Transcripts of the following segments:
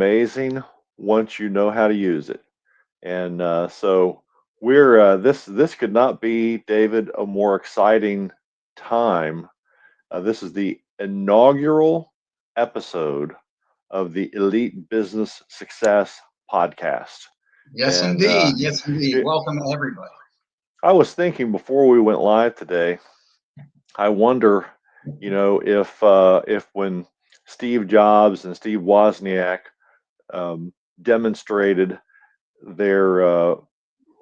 amazing once you know how to use it. And so we're this could not be, David, a more exciting time. This is the inaugural episode of the Elite Business Success podcast. Yes, And indeed. Yes, indeed. it, Welcome, everybody. I was thinking before we went live today, I wonder, if when Steve Jobs and Steve Wozniak demonstrated their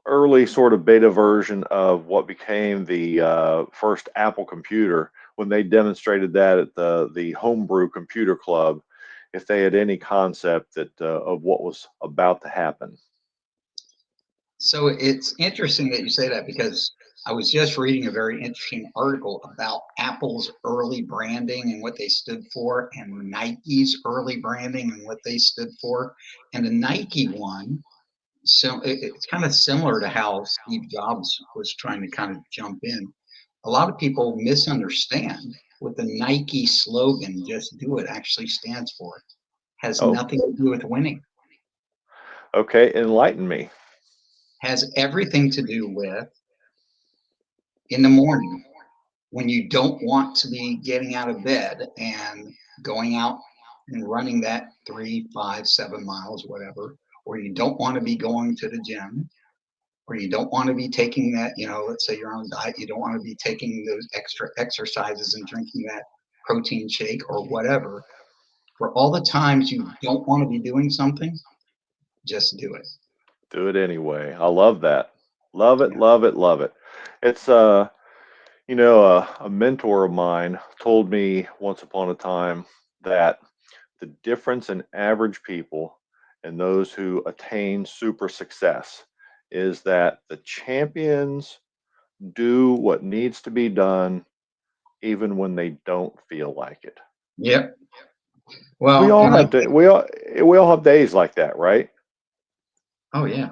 early sort of beta version of what became the first Apple computer, when they demonstrated that at the Homebrew Computer Club, if they had any concept that of what was about to happen. So it's interesting that you say that because I was just reading a very interesting article about Apple's early branding and what they stood for, and Nike's early branding and what they stood for. And the Nike one, so it's kind of similar to how Steve Jobs was trying to kind of jump in. A lot of people misunderstand what the Nike slogan, just do it, actually stands for. Has Oh, nothing to do with winning. okay, enlighten me. Has everything to do with in the morning when you don't want to be getting out of bed and going out and running that 3, 5, 7 miles, whatever, or you don't want to be going to the gym, or you don't want to be taking that, let's say you're on a diet, you don't want to be taking those extra exercises and drinking that protein shake or whatever. For all the times you don't want to be doing something, just do it. Do it anyway. I love that. Love it, Yeah. love it, love it. It's a mentor of mine told me once upon a time that the difference in average people and those who attain super success is that the champions do what needs to be done even when they don't feel like it. Yep. We Well, all and I have think, we all have days like that, right? oh yeah,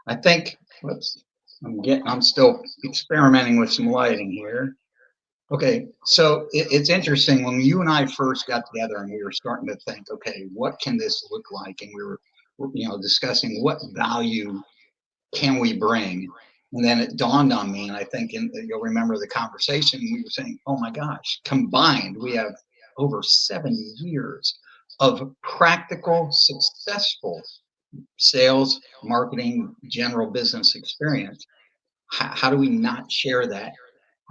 I think I'm still experimenting with some lighting here. Okay, so it's interesting when you and I first got together and we were starting to think, okay, what can this look like? And we were, discussing what value can we bring? And then it dawned on me, and I think you'll remember the conversation. We were saying, oh my gosh, combined, we have over 70 years of practical, successful sales, marketing, general business experience. How do we not share that?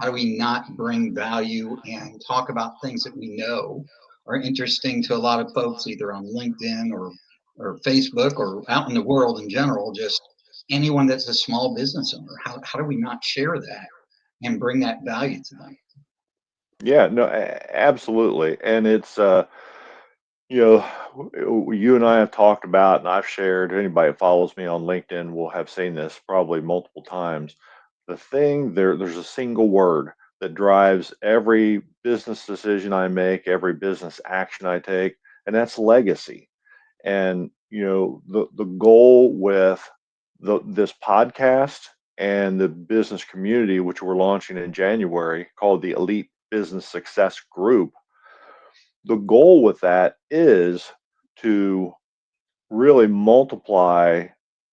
How do we not bring value and talk about things that we know are interesting to a lot of folks, either on LinkedIn or Facebook or out in the world in general, just anyone that's a small business owner? How do we not share that and bring that value to them? Yeah, no, absolutely. And it's you you and I have talked about, and I've shared, anybody that follows me on LinkedIn will have seen this probably multiple times. There's a single word that drives every business decision I make, every business action I take, and that's legacy. And the goal with this podcast and the business community, which we're launching in January, called the Elite Business Success Group, the goal with that is to really multiply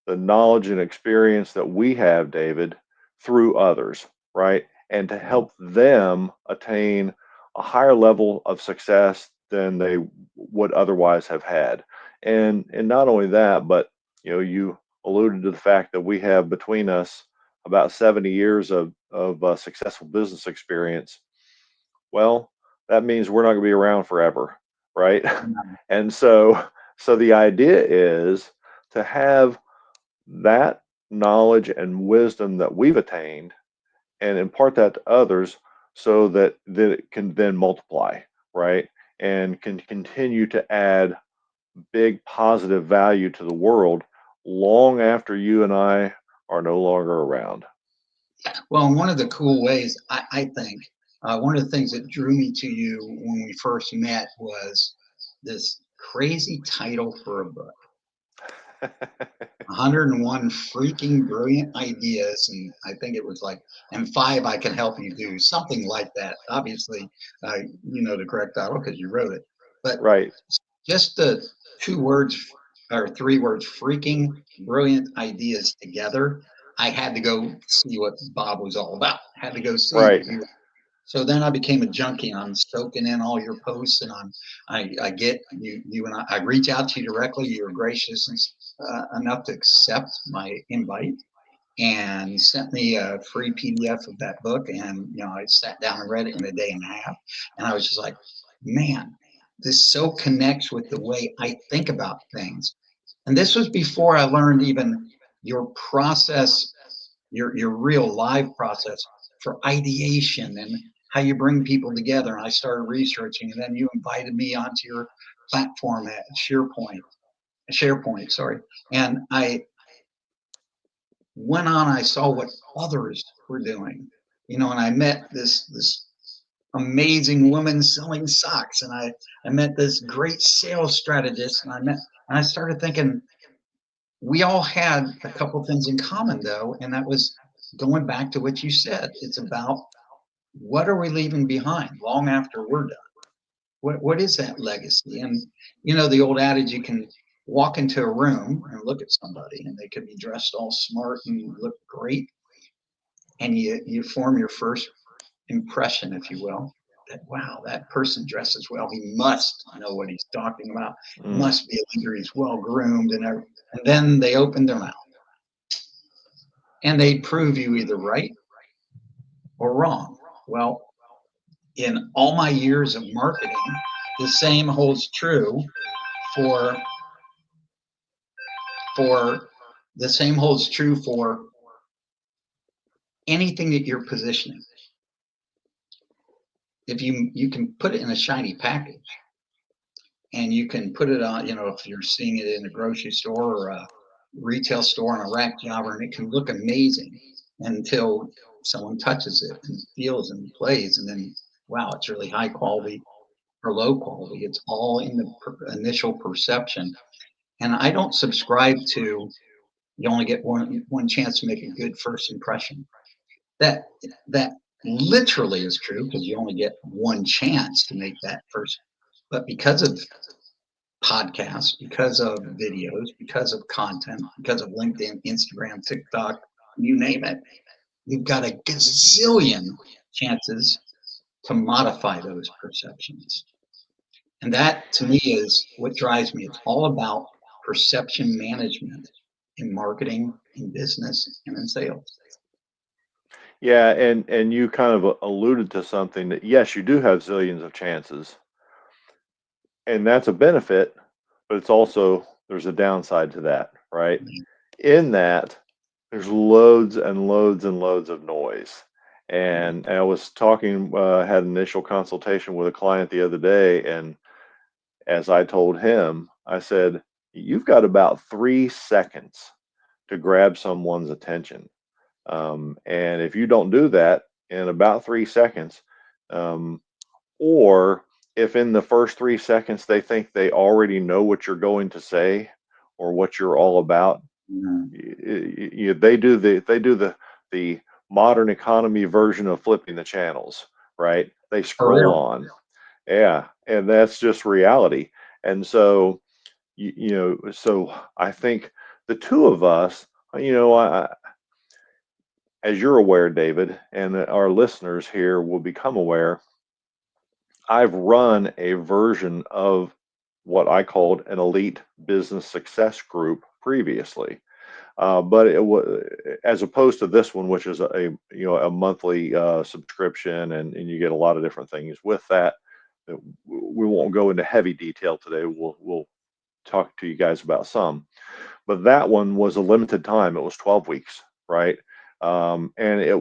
the knowledge and experience that we have, David, through others, right? And to help them attain a higher level of success than they would otherwise have had. And not only that, but you alluded to the fact that we have between us about 70 years of successful business experience. Well, that means we're not going to be around forever, right? And so the idea is to have that knowledge and wisdom that we've attained and impart that to others so that it can then multiply, right? And can continue to add big positive value to the world long after you and I are no longer around. Well, and one of the cool ways I think, one of the things that drew me to you when we first met was this crazy title for a book. 101 freaking brilliant ideas, and I think it was like, and five I can help you do, something like that. Obviously, you know the correct title because you wrote it. But Right. just the two words or three words, freaking brilliant ideas together, I had to go see what Bob was all about. I had to go see what Right. you. So then I became a junkie. I'm soaking in all your posts, and I get you and I reach out to you directly. You're gracious enough to accept my invite and sent me a free PDF of that book. And I sat down and read it in a day and a half. And I was just like, man, this so connects with the way I think about things. And this was before I learned even your process, your real live process for ideation and how you bring people together. And I started researching, and then you invited me onto your platform at SharePoint, sorry. And I went on, I saw what others were doing, and I met this amazing woman selling socks, and I met this great sales strategist, and I started thinking we all had a couple things in common though, and that was going back to what you said. It's about what are we leaving behind long after we're done? What is that legacy? And the old adage, you can walk into a room and look at somebody and they could be dressed all smart and look great, and you form your first impression, if you will, that wow, that person dresses well. He must know what he's talking about. Mm. Must be a leader. He's well groomed, and then they open their mouth and they prove you either right or wrong. Well, in all my years of marketing, the same holds true for for the same holds true for anything that you're positioning. If you can put it in a shiny package, and you can put it on, if you're seeing it in a grocery store or a retail store on a rack jobber, and it can look amazing until someone touches it and feels and plays, and then wow, it's really high quality or low quality. It's all in the initial perception. And I don't subscribe to you only get one chance to make a good first impression. That that literally is true, because you only get one chance to make that first. But because of podcasts, because of videos, because of content, because of LinkedIn, Instagram, TikTok, you name it, you've got a gazillion chances to modify those perceptions. And that to me is what drives me. It's all about perception management in marketing, in business, and in sales. Yeah, and you kind of alluded to something that yes, you do have zillions of chances, and that's a benefit, but it's also there's a downside to that, right? In that there's loads and loads and loads of noise. And I was talking, had an initial consultation with a client the other day, and as I told him, I said, you've got about 3 seconds to grab someone's attention. And if you don't do that in about 3 seconds, um, or if in the first 3 seconds they think they already know what you're going to say or what you're all about, they do the modern economy version of flipping the channels, right? They For scroll real. on. Yeah, and that's just reality. And so so I think the two of us, as you're aware, David, and our listeners here will become aware, I've run a version of what I called an elite business success group previously. But it was, as opposed to this one, which is a monthly subscription, and you get a lot of different things with that. We won't go into heavy detail today. We'll talk to you guys about some, but that one was a limited time. It was 12 weeks, right? And it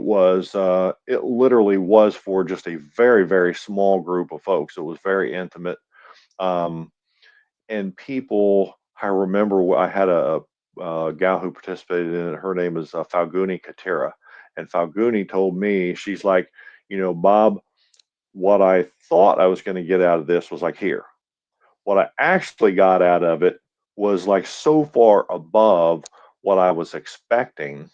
literally was for just a very, very small group of folks. It was very intimate. Um, and people, I remember I had a gal who participated in it. Her name is Falguni Katira. And Falguni told me, she's like, Bob, what I thought I was going to get out of this was like here. What I actually got out of it was like so far above what I was expecting.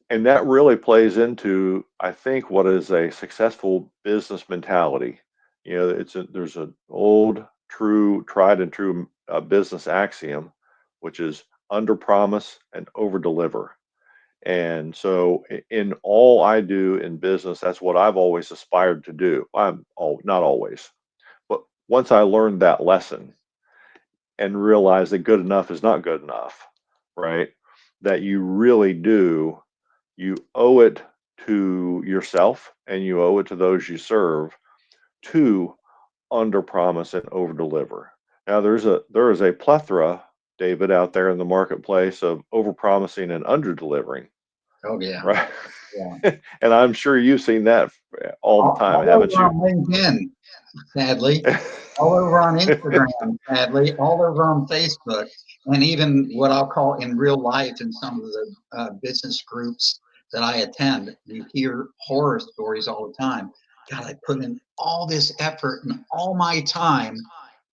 And that really plays into, I think, what is a successful business mentality. There's an old tried and true business axiom, which is under promise and over deliver. And so in all I do in business, that's what I've always aspired to do. I'm all not always, but once I learned that lesson and realized that good enough is not good enough, right? That you really do, you owe it to yourself and you owe it to those you serve to under promise and over deliver. Now there is a plethora, David, out there in the marketplace of over promising and under delivering, Oh yeah, right? yeah. And I'm sure you've seen that all the time, All haven't over you? on LinkedIn, sadly. All over on Instagram, sadly. All over on Facebook, and even what I'll call in real life in some of the business groups that I attend. You hear horror stories all the time. God, I put in all this effort and all my time,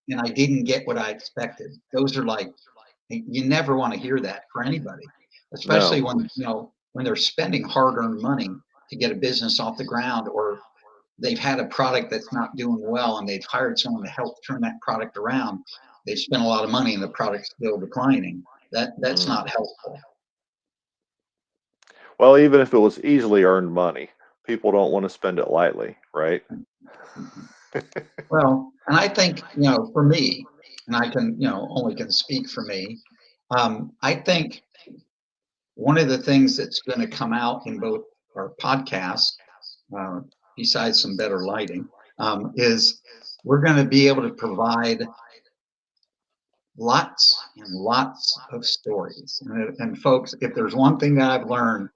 and I didn't get what I expected. Those are like, you never want to hear that for anybody, especially No. when when they're spending hard-earned money to get a business off the ground, or they've had a product that's not doing well and they've hired someone to help turn that product around. They've spent a lot of money and the product's still declining. That's Mm. not helpful. Well, even if it was easily earned money, people don't want to spend it lightly, right? Well, and I think, for me, and I can, only can speak for me. I think one of the things that's going to come out in both our podcasts, uh, besides some better lighting, is we're going to be able to provide lots and lots of stories. And folks, if there's one thing that I've learned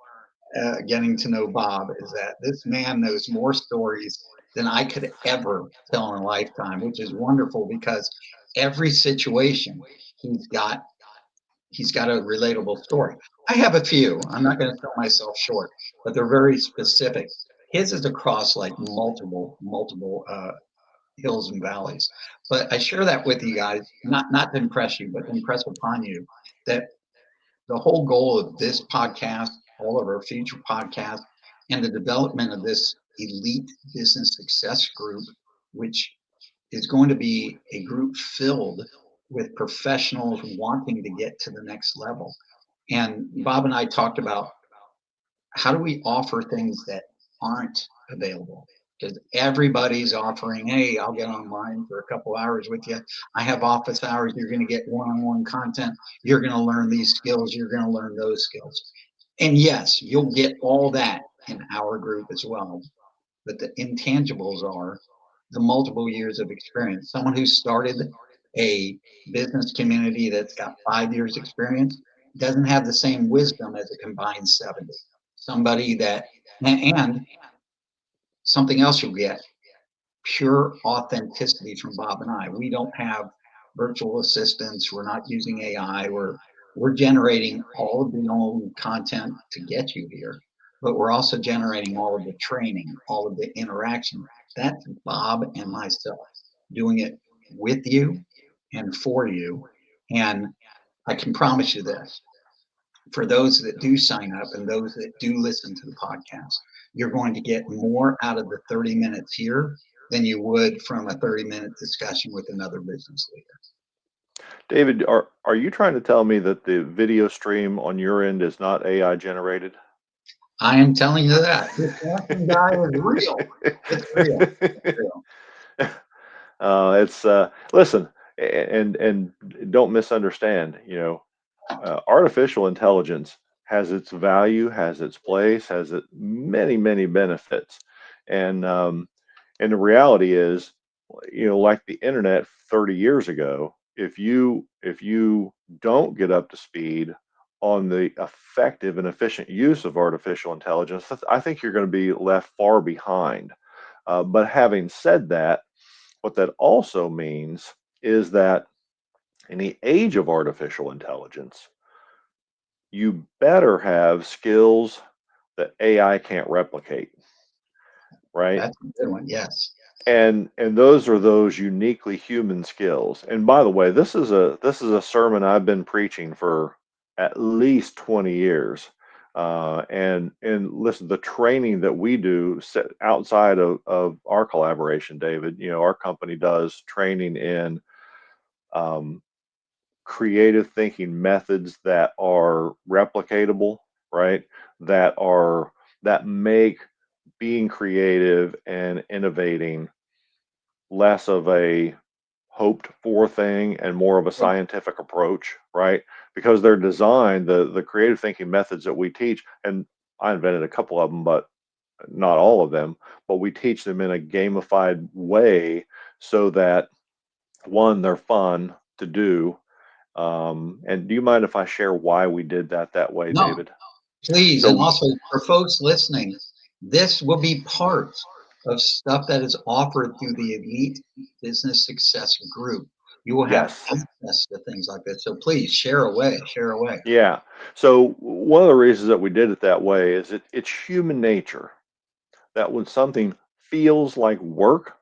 getting to know Bob, is that this man knows more stories than I could ever tell in a lifetime, which is wonderful because every situation he's got he's got a relatable story. I have a few. I'm not going to sell myself short, but they're very specific. His is across like multiple hills and valleys. But I share that with you guys, not to impress you, but to impress upon you that the whole goal of this podcast, all of our future podcasts, and the development of this elite business success group, which is going to be a group filled with professionals wanting to get to the next level. And Bob and I talked about how do we offer things that aren't available? Because everybody's offering, hey, I'll get online for a couple hours with you. I have office hours. You're going to get one on one content. You're going to learn these skills. You're going to learn those skills. And yes, you'll get all that in our group as well. But the intangibles are the multiple years of experience. Someone who started a business community that's got 5 years experience doesn't have the same wisdom as a combined 70. Somebody that, and something else you'll get, pure authenticity from Bob and I. We don't have virtual assistants. We're not using AI. We're generating all of the own content to get you here, but we're also generating all of the training, all of the interaction. That's Bob and myself doing it with you and for you. And I can promise you this, for those that do sign up and those that do listen to the podcast, you're going to get more out of the 30 minutes here than you would from a 30-minute discussion with another business leader. David, are you trying to tell me that the video stream on your end is not AI generated? I am telling you that this Hanson guy is real. It's real. It's real. It's listen, and don't misunderstand. Artificial intelligence has its value, has its place, has many benefits, and the reality is, like the internet 30 years ago, if you don't get up to speed on the effective and efficient use of artificial intelligence, I think you're going to be left far behind. But having said that, what that also means is that in the age of artificial intelligence, you better have skills that AI can't replicate, right? That's a good one. Yes. And those are those uniquely human skills. And by the way, this is a sermon I've been preaching for at least 20 years. And listen, the training that we do outside of our collaboration, David, our company does training in um, creative thinking methods that are replicatable, right? That make being creative and innovating less of a hoped for thing and more of a scientific approach, right? Because they're designed, the creative thinking methods that we teach, and I invented a couple of them, but not all of them, but we teach them in a gamified way so that one, they're fun to do. And do you mind if I share why we did that way, No, David? please. And So also for folks listening, this will be part of stuff that is offered through the Elite Business Success Group. You will have yes, access to things like this. So please share away, share away. yeah. So one of the reasons that we did it that way is it's human nature that when something feels like work,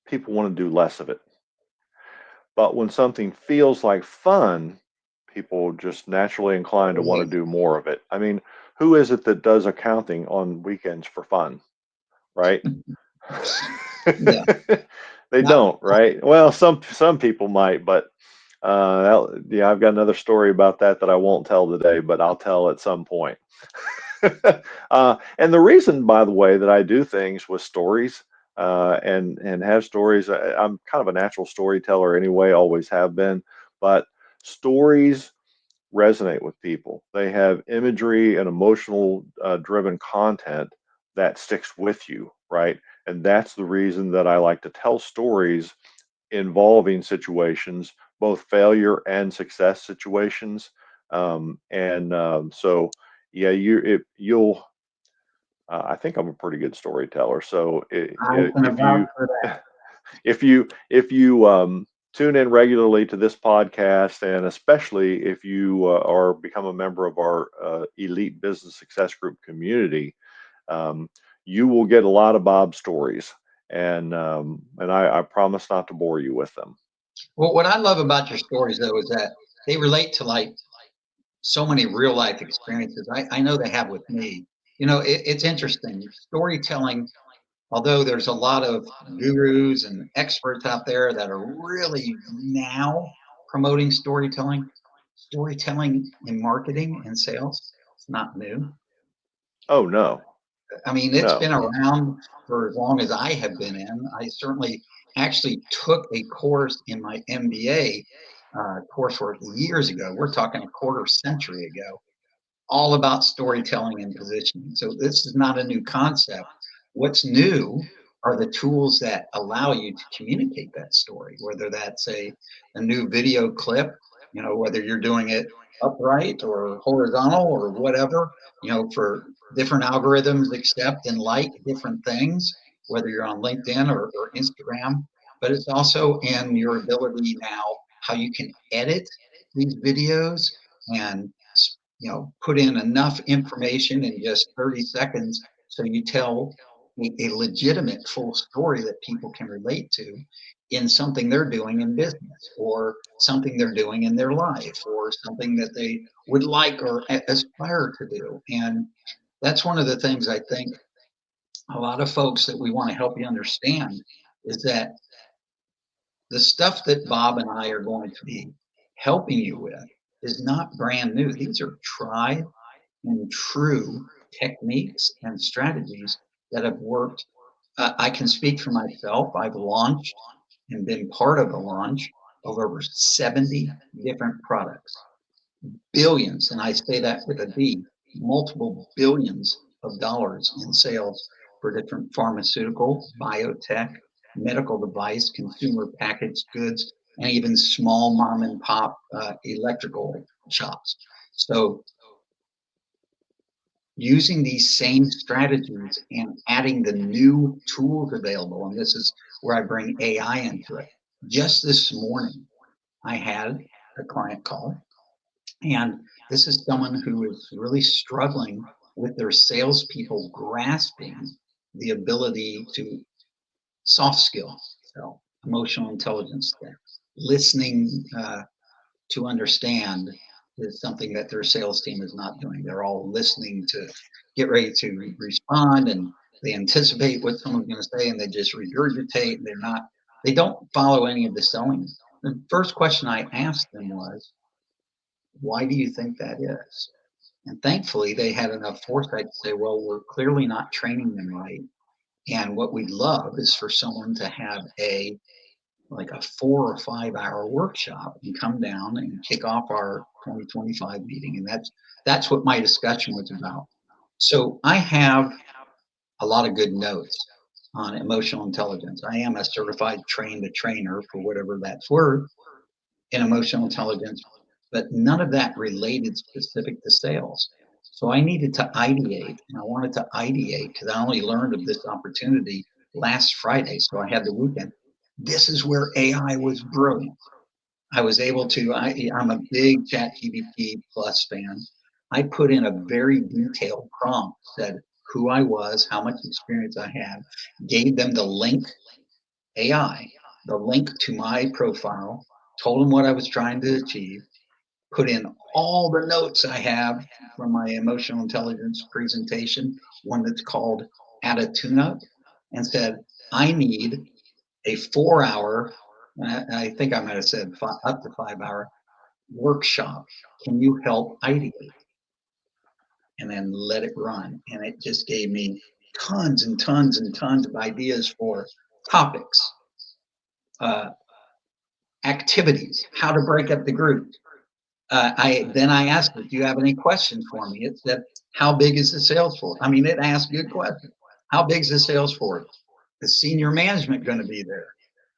people want to do less of it. But when something feels like fun, people just naturally inclined to want to do more of it. I mean, who is it that does accounting on weekends for fun, right? Yeah, They not don't, right? Well, some people might, but yeah, I've got another story about that that I won't tell today, but I'll tell at some point. And the reason, by the way, that I do things with stories and have stories, I'm kind of a natural storyteller anyway, always have been, but stories resonate with people. They have imagery and emotional driven content that sticks with you, right? And that's the reason that I like to tell stories involving situations, both failure and success situations. So, yeah, you'll. I think I'm a pretty good storyteller. So I can if vouch you for that. if you tune in regularly to this podcast, and especially if you are become a member of our Elite Business Success Group community, um, you will get a lot of Bob stories, and I promise not to bore you with them. Well, what I love about your stories though is that they relate to like so many real life experiences I know they have with me. You know, it's interesting. Storytelling, although there's a lot of gurus and experts out there that are really now promoting storytelling, storytelling in marketing and sales, it's not new. Oh no, I mean, it's no. been around for as long as I have been in. I certainly actually took a course in my MBA coursework years ago. We're talking a quarter century ago, all about storytelling and positioning. So this is not a new concept. What's new are the tools that allow you to communicate that story, whether that's a new video clip, you know, whether you're doing it upright or horizontal or whatever, you know, for different algorithms accept and like different things, whether you're on LinkedIn or Instagram. But it's also in your ability now how you can edit these videos and put in enough information in just 30 seconds so you tell a legitimate full story that people can relate to in something they're doing in business or something they're doing in their life or something that they would like or aspire to do. And that's one of the things I think a lot of folks that we want to help you understand is that the stuff that Bob and I are going to be helping you with is not brand new. These are tried and true techniques and strategies that have worked. I can speak for myself. I've launched and been part of the launch of over 70 different products, billions, and I say that with a B, multiple billions of dollars in sales for different pharmaceutical, biotech, medical device, consumer packaged goods, and even small mom and pop electrical shops. So using these same strategies and adding the new tools available. And this is where I bring AI into it. Just this morning, I had a client call, and this is someone who is really struggling with their salespeople grasping the ability to soft skill, so emotional intelligence, listening to understand is something that their sales team is not doing. They're all listening to get ready to respond, and they anticipate what someone's going to say and they just regurgitate. They don't follow any of the selling. the first question I asked them was, why do you think that is? And thankfully, they had enough foresight to say, well, we're clearly not training them right. And what we'd love is for someone to have like a 4 or 5 hour workshop and come down and kick off our 2025 meeting. And that's what my discussion was about. So I have a lot of good notes on emotional intelligence. I am a certified trained trainer for whatever that's worth in emotional intelligence, but none of that related specific to sales. So I needed to ideate, and I wanted to ideate because I only learned of this opportunity last Friday. So I had the weekend. This is where AI was brilliant. I was able to, I'm a big ChatGPT Plus fan. I put in a very detailed prompt, said who I was, how much experience I had, gave them the link, AI, the link to my profile, told them what I was trying to achieve, put in all the notes I have from my emotional intelligence presentation, one that's called Add a Tune Up, and said, I need a 4 hour, I think I might have said up to 5 hour workshop. Can you help ideate? And then let it run. And it just gave me tons and tons and tons of ideas for topics, uh, activities, how to break up the group. I asked it, do you have any questions for me? It said, how big is the sales force? I mean, it asked good questions. How big is the sales force? Is senior management going to be there?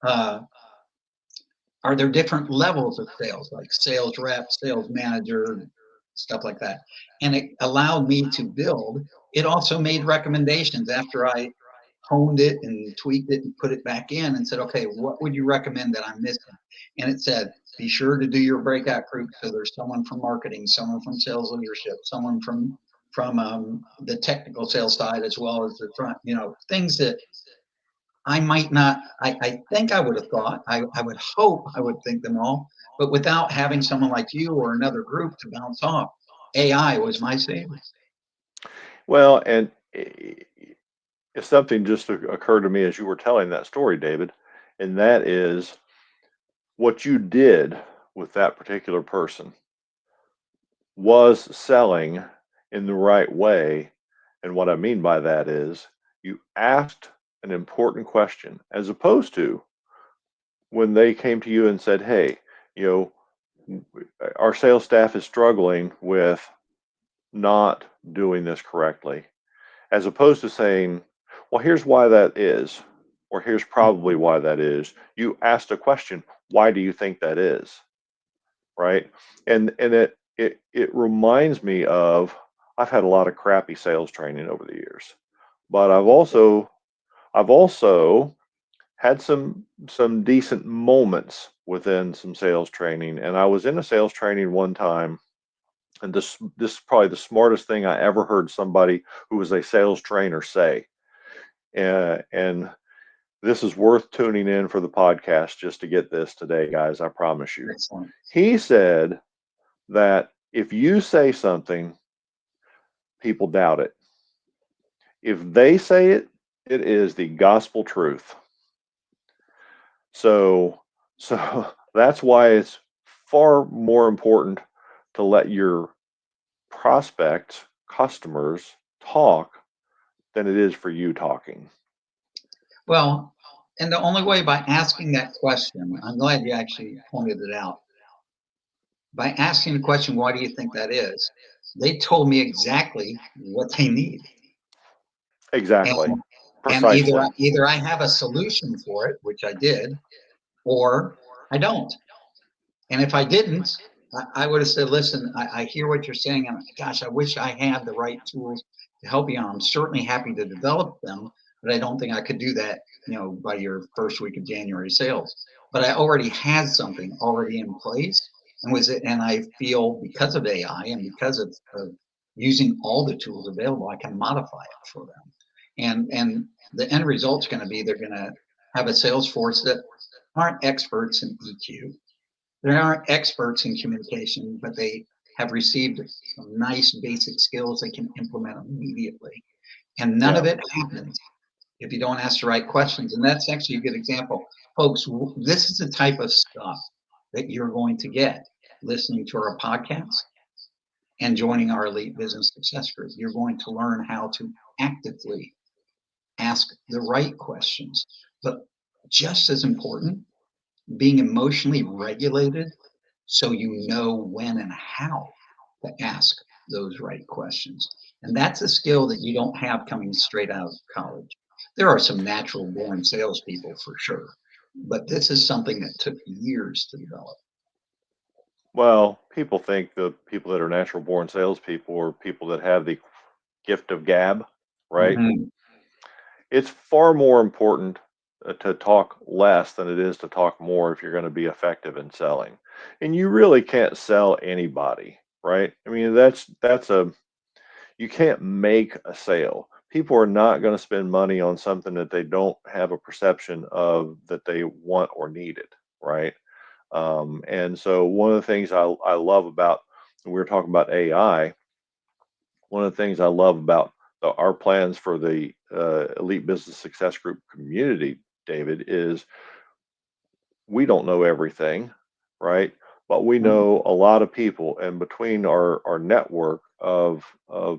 Are there different levels of sales, like sales rep, sales manager, stuff like that? And it allowed me to build. It also made recommendations after I honed it and tweaked it and put it back in and said, okay, what would you recommend that I'm missing? And it said, be sure to do your breakout group. So there's someone from marketing, someone from sales leadership, someone from the technical sales side, as well as the front, things that I might not, I think I would have thought, I would hope I would think them all, but without having someone like you or another group to bounce off, AI was my savior. Well, and if something just occurred to me as you were telling that story, David, and that is what you did with that particular person was selling in the right way. And what I mean by that is you asked an important question as opposed to when they came to you and said, hey, our sales staff is struggling with not doing this correctly, as opposed to saying, well, here's why that is, or here's probably why that is. You asked a question, why do you think that is? Right. And it reminds me of, I've had a lot of crappy sales training over the years, but I've also had some decent moments within some sales training. And I was in a sales training one time, and this is probably the smartest thing I ever heard somebody who was a sales trainer say. And this is worth tuning in for the podcast just to get this today, guys. I promise you. Excellent. He said that if you say something, people doubt it. If they say it, it is the gospel truth. So that's why it's far more important to let your prospects, customers talk than it is for you talking. Well, and the only way by asking that question, I'm glad you actually pointed it out. By asking the question, why do you think that is? They told me exactly what they need. Exactly. And Precisely. either I have a solution for it, which I did, or I don't. And if I didn't, I would have said, listen, I hear what you're saying, and gosh, I wish I had the right tools to help you. I'm certainly happy to develop them, but I don't think I could do that, by your first week of January sales. But I already had something already in place, and I feel because of AI and because of using all the tools available, I can modify it for them. And the end result's going to be they're going to have a sales force that aren't experts in EQ. They aren't experts in communication, but they have received some nice basic skills they can implement immediately. And none of it happens if you don't ask the right questions. And that's actually a good example. folks, this is the type of stuff that you're going to get listening to our podcast and joining our Elite Business Success Group. You're going to learn how to actively ask the right questions, but just as important, being emotionally regulated so you know when and how to ask those right questions. And that's a skill that you don't have coming straight out of college. There are some natural born salespeople for sure, but this is something that took years to develop. Well, people think the people that are natural born salespeople are people that have the gift of gab, right? Mhm. It's far more important to talk less than it is to talk more if you're going to be effective in selling. And you really can't sell anybody, right? I mean, that's a you can't make a sale. People are not going to spend money on something that they don't have a perception of that they want or need it, right? And so one of the things I love about, we were talking about AI, one of the things I love about our plans for the Elite Business Success Group community, David, is we don't know everything, right? But we know a lot of people, and between our network of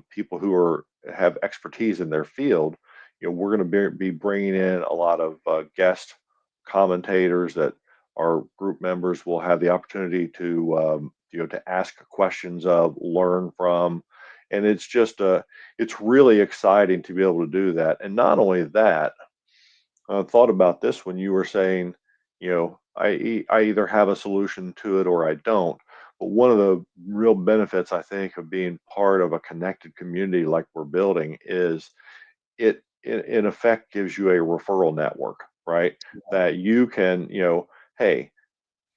people who have expertise in their field, we're going to be bringing in a lot of guest commentators that our group members will have the opportunity to to ask questions of, learn from, and it's really exciting to be able to do that. And not only that, I thought about this when you were saying, I either have a solution to it or I don't. But one of the real benefits I think of being part of a connected community like we're building is it in effect gives you a referral network, right? That you can, hey,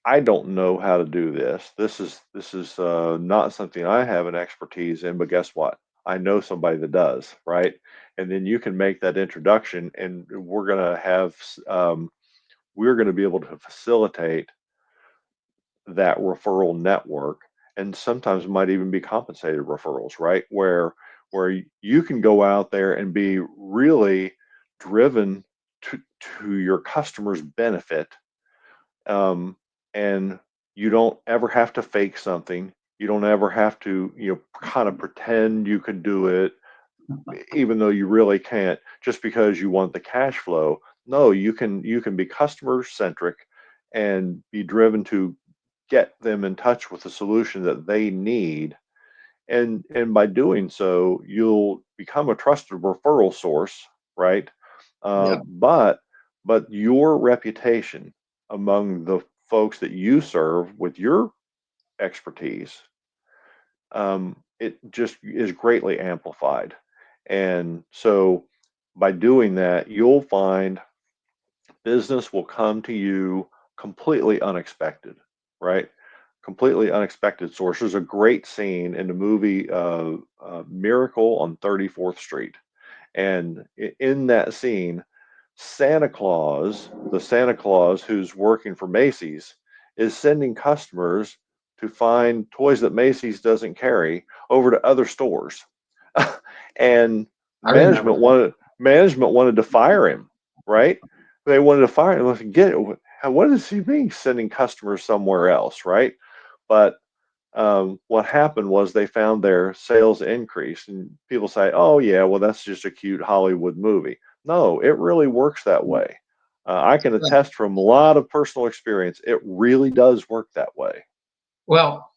I don't know how to do this. This is not something I have an expertise in, but guess what? I know somebody that does, right? And then you can make that introduction, and we're going to be able to facilitate that referral network, and sometimes might even be compensated referrals, right? Where you can go out there and be really driven to your customer's benefit, um, and you don't ever have to fake something. You don't ever have to, kind of pretend you can do it, even though you really can't, just because you want the cash flow. No, you can be customer centric and be driven to get them in touch with the solution that they need. And by doing so, you'll become a trusted referral source, right? Yeah. But your reputation among the folks that you serve with your expertise, it just is greatly amplified. And so by doing that, you'll find business will come to you completely unexpected, right? Completely unexpected source. There's a great scene in the movie Miracle on 34th Street. And in that scene, the Santa Claus who's working for Macy's, is sending customers to find toys that Macy's doesn't carry over to other stores. And I remember that. management wanted to fire him, right? They wanted to fire him. Like, what does he mean sending customers somewhere else, right? But what happened was they found their sales increase, and people say, "Oh yeah, well that's just a cute Hollywood movie." No, it really works that way. I can attest from a lot of personal experience. It really does work that way. Well,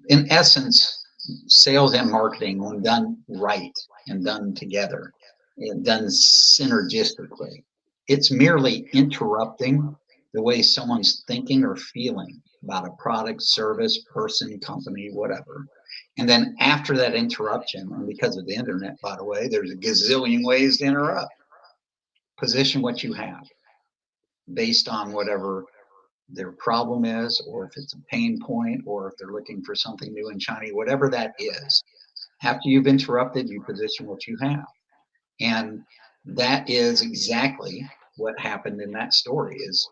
in essence, sales and marketing, when done right and done together and done synergistically, it's merely interrupting the way someone's thinking or feeling about a product, service, person, company, whatever. And then after that interruption, and because of the internet, by the way, there's a gazillion ways to interrupt. Position what you have based on whatever their problem is, or if it's a pain point, or if they're looking for something new and shiny, whatever that is. After you've interrupted, you position what you have. And that is exactly what happened in that story is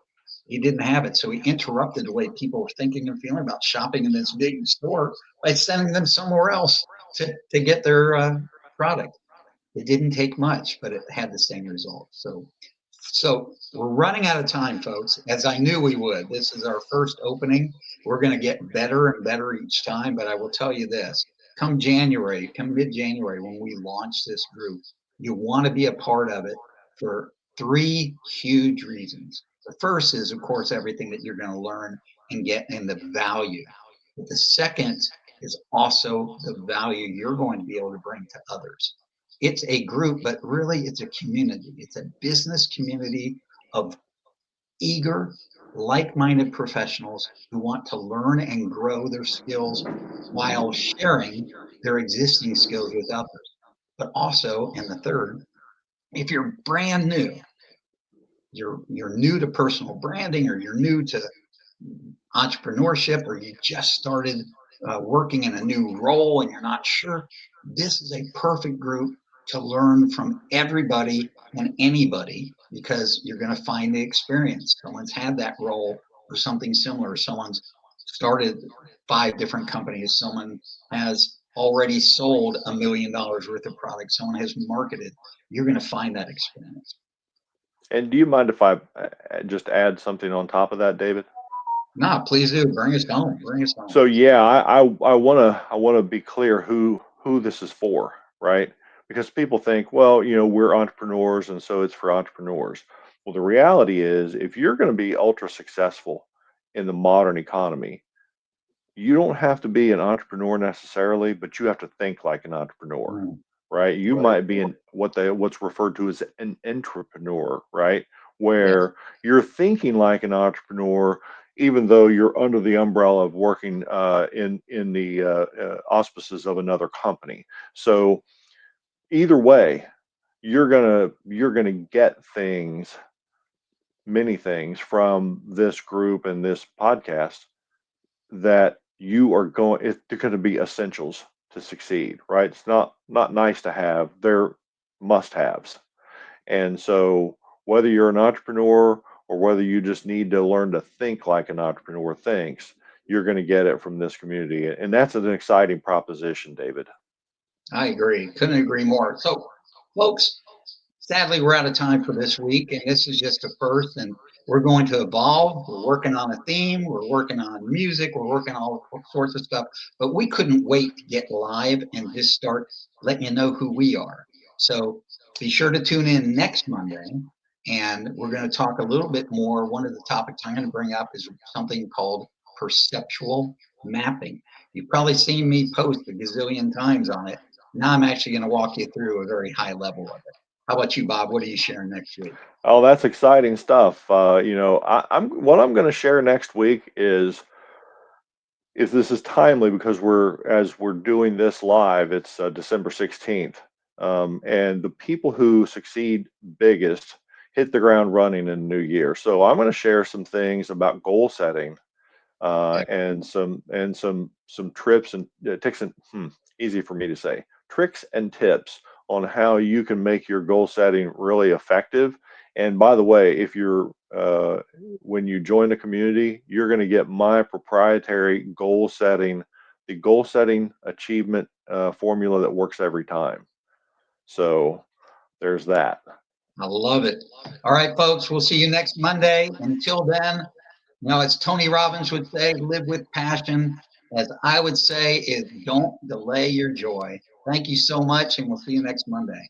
he didn't have it. So he interrupted the way people were thinking and feeling about shopping in this big store by sending them somewhere else to get their product. It didn't take much, but it had the same result. So So we're running out of time, folks, as I knew we would. This is our first opening. We're going to get better and better each time, but I will tell you this, come January, come mid-January, when we launch this group, you want to be a part of it for three huge reasons. The first is, of course, everything that you're going to learn and get in the value. But the second is also the value you're going to be able to bring to others. It's a group, but really it's a community. It's a business community of eager, like-minded professionals who want to learn and grow their skills while sharing their existing skills with others. But also, and the third, if you're brand new, you're new to personal branding, or you're new to entrepreneurship, or you just started working in a new role and you're not sure, this is a perfect group to learn from everybody and anybody, because you're going to find the experience. Someone's had that role or something similar. Someone's started 5 different companies. Someone has already sold $1 million worth of products. Someone has marketed. You're going to find that experience. And do you mind if I just add something on top of that, David? No, please do. Bring us home. Bring us home. So yeah, I wanna be clear who this is for, right? Because people think, well, we're entrepreneurs and so it's for entrepreneurs. Well, the reality is, if you're going to be ultra successful in the modern economy, you don't have to be an entrepreneur necessarily, but you have to think like an entrepreneur, Mm. right? You Right. might be in what's referred to as an entrepreneur, right? Yes. Where you're thinking like an entrepreneur, even though you're under the umbrella of working in the auspices of another company. So either way, you're gonna get things, many things from this group and this podcast that you are it's going to be essentials to succeed, right? It's not nice to have, they're must haves. And so whether you're an entrepreneur or whether you just need to learn to think like an entrepreneur thinks, you're going to get it from this community. And that's an exciting proposition, David. I agree. Couldn't agree more. So, folks, sadly, we're out of time for this week, and this is just a first, and we're going to evolve. We're working on a theme, we're working on music, we're working on all sorts of stuff, but we couldn't wait to get live and just start letting you know who we are. So be sure to tune in next Monday, and we're going to talk a little bit more. One of the topics I'm going to bring up is something called perceptual mapping. You've probably seen me post a gazillion times on it. Now I'm actually going to walk you through a very high level of it. How about you, Bob? What are you sharing next week? Oh, that's exciting stuff. What I'm going to share next week is this is timely because as we're doing this live, it's December 16th. And the people who succeed biggest hit the ground running in the new year. So I'm going to share some things about goal setting, and some trips and tricks and easy for me to say, tricks and tips on how you can make your goal setting really effective. And by the way, if you're when you join the community, you're going to get my proprietary the goal setting achievement formula that works every time. So there's that. I love it. All right, folks, we'll see you next Monday. Until then, as Tony Robbins would say, live with passion. As I would say, is don't delay your joy. Thank you so much, and we'll see you next Monday.